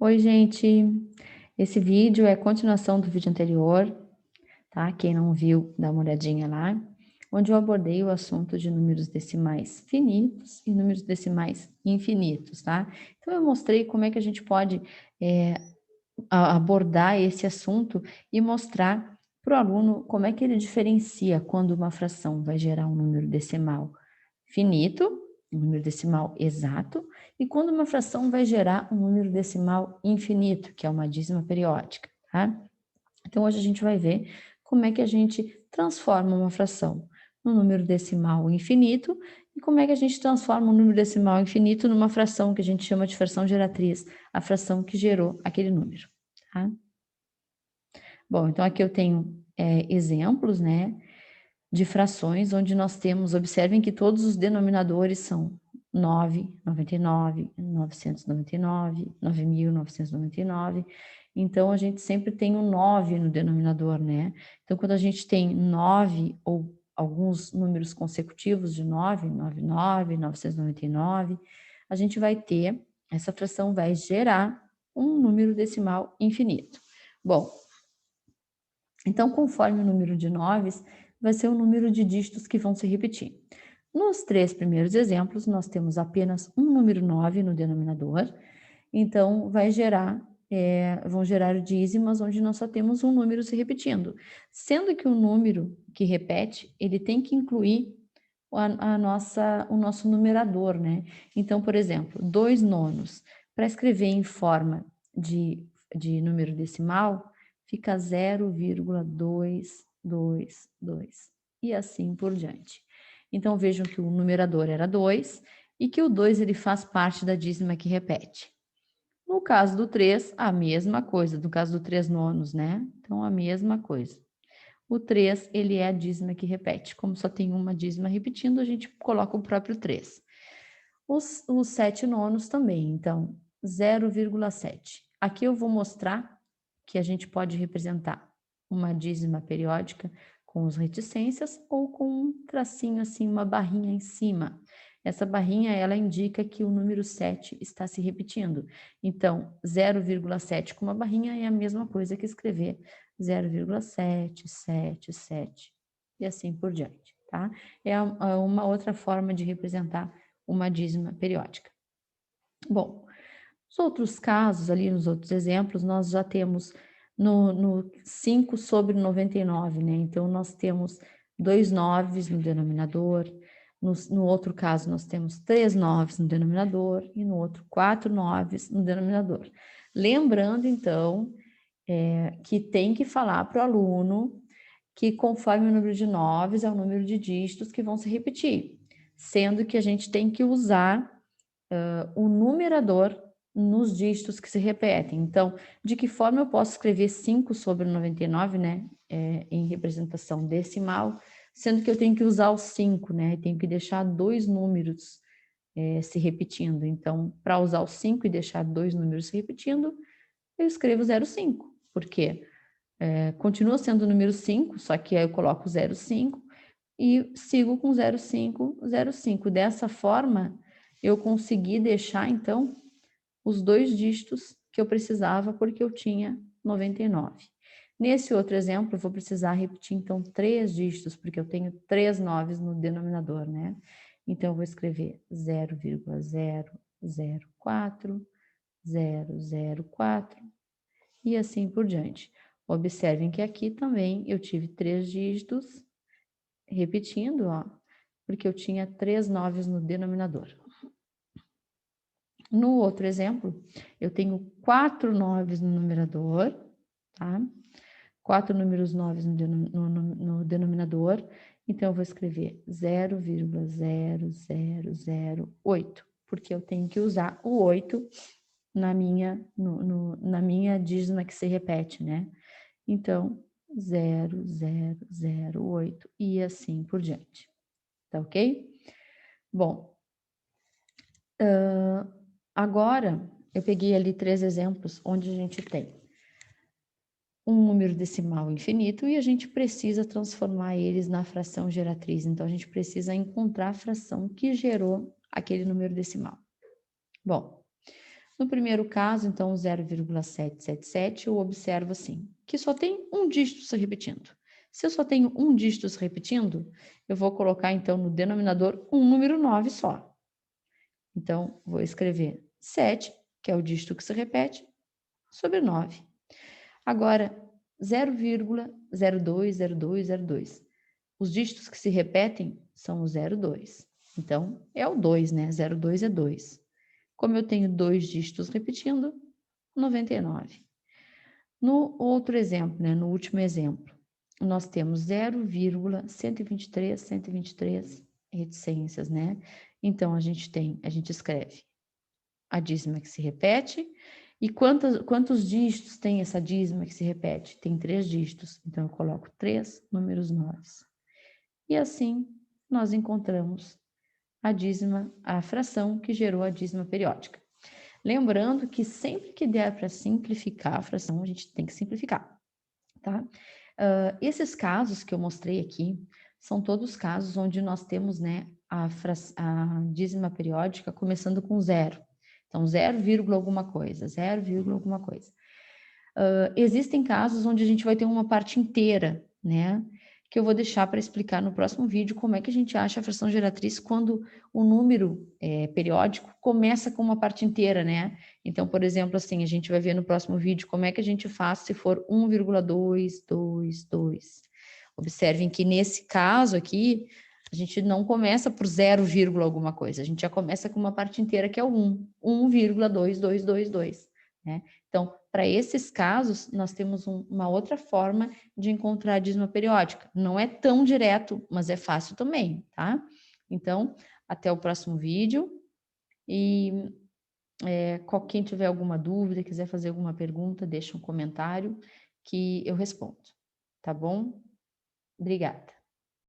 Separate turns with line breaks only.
Oi, gente. Esse vídeo é a continuação do vídeo anterior, tá? Quem não viu, dá uma olhadinha lá, onde eu abordei o assunto de números decimais finitos e números decimais infinitos, tá? Então, eu mostrei como é que a gente pode abordar esse assunto e mostrar para o aluno como é que ele diferencia quando uma fração vai gerar um número decimal finito, um número decimal exato, e quando uma fração vai gerar um número decimal infinito, que é uma dízima periódica, tá? Então, hoje a gente vai ver como é que a gente transforma uma fração num número decimal infinito e como é que a gente transforma um número decimal infinito numa fração que a gente chama de fração geratriz, a fração que gerou aquele número, tá? Bom, então aqui eu tenho exemplos, né, de frações onde nós temos, observem que todos os denominadores são 9, 99, 999, 9.999. Então, a gente sempre tem um 9 no denominador, né? Então, quando a gente tem 9 ou alguns números consecutivos de 9, 99, 999, a gente vai ter, essa fração vai gerar um número decimal infinito. Bom, então, conforme o número de noves, vai ser o número de dígitos que vão se repetir. Nos três primeiros exemplos, nós temos apenas um número 9 no denominador, então vão gerar dízimas onde nós só temos um número se repetindo, sendo que o número que repete, ele tem que incluir o nosso numerador, né? Então, por exemplo, 2 nonos, para escrever em forma de número decimal, fica 0,222 e assim por diante. Então, vejam que o numerador era 2 e que o 2 ele faz parte da dízima que repete. No caso do 3, a mesma coisa, no caso do 3 nonos, né? Então, a mesma coisa. O 3, ele é a dízima que repete. Como só tem uma dízima repetindo, a gente coloca o próprio 3. Os 7 nonos também, então, 0,7. Aqui eu vou mostrar que a gente pode representar uma dízima periódica com as reticências ou com um tracinho assim, uma barrinha em cima. Essa barrinha, ela indica que o número 7 está se repetindo. Então, 0,7 com uma barrinha é a mesma coisa que escrever 0,777 e assim por diante, tá? É uma outra forma de representar uma dízima periódica. Bom, nos outros casos, ali nos outros exemplos, nós já temos no 5 sobre 99, né? Então, nós temos 2 noves no denominador, no outro caso, nós temos 3 noves no denominador e no outro 4 noves no denominador. Lembrando, então, que tem que falar para o aluno que conforme o número de noves é o número de dígitos que vão se repetir, sendo que a gente tem que usar o numerador nos dígitos que se repetem. Então, de que forma eu posso escrever 5 sobre 99, né, em representação decimal, sendo que eu tenho que usar o 5, né, tenho que deixar dois números se repetindo. Então, para usar o 5 e deixar dois números se repetindo, eu escrevo 0,5, porque continua sendo o número 5, só que aí eu coloco 0,5 e sigo com 0,5, 0,5. Dessa forma, eu consegui deixar, então, os dois dígitos que eu precisava, porque eu tinha 99. Nesse outro exemplo, eu vou precisar repetir, então, 3 dígitos, porque eu tenho 3 noves no denominador, né? Então, eu vou escrever 0,004, 004 e assim por diante. Observem que aqui também eu tive 3 dígitos, repetindo, ó, porque eu tinha 3 noves no denominador. No outro exemplo, eu tenho 4 noves no numerador, tá? 4 números 9 no denominador, então eu vou escrever 0,0008, porque eu tenho que usar o 8 na minha dízima que se repete, né? Então, 0008 e assim por diante, tá ok? Bom, agora eu peguei ali 3 exemplos onde a gente tem um número decimal infinito e a gente precisa transformar eles na fração geratriz. Então, a gente precisa encontrar a fração que gerou aquele número decimal. Bom, No primeiro caso, então, 0,777, eu observo assim, que só tem um dígito se repetindo. Se eu só tenho um dígito se repetindo, eu vou colocar, então, no denominador um número 9 só. Então, vou escrever 7, que é o dígito que se repete, sobre 9. Agora, 0,020202. Os dígitos que se repetem são o 02. Então, é o 2, né? 02 é 2. Como eu tenho dois dígitos repetindo, 99. No outro exemplo, né? No último exemplo, nós temos 0,123 reticências, né? Então, a gente escreve a dízima que se repete. E quantos dígitos tem essa dízima que se repete? Tem 3 dígitos. Então, eu coloco 3 números 9. E assim, nós encontramos a fração que gerou a dízima periódica. Lembrando que sempre que der para simplificar a fração, a gente tem que simplificar, tá? Esses casos que eu mostrei aqui são todos casos onde nós temos, né, a dízima periódica começando com zero. Então, 0, alguma coisa, 0, alguma coisa. Existem casos onde a gente vai ter uma parte inteira, né? Que eu vou deixar para explicar no próximo vídeo como é que a gente acha a fração geratriz quando o número periódico começa com uma parte inteira, né? Então, por exemplo, assim, a gente vai ver no próximo vídeo como é que a gente faz se for 1,222. Observem que nesse caso aqui, a gente não começa por 0, alguma coisa, a gente já começa com uma parte inteira que é o 1,2222, né? Então, para esses casos, nós temos uma outra forma de encontrar a dízima periódica. Não é tão direto, mas é fácil também, tá? Então, até o próximo vídeo. E quem tiver alguma dúvida, quiser fazer alguma pergunta, deixa um comentário que eu respondo, tá bom? Obrigada.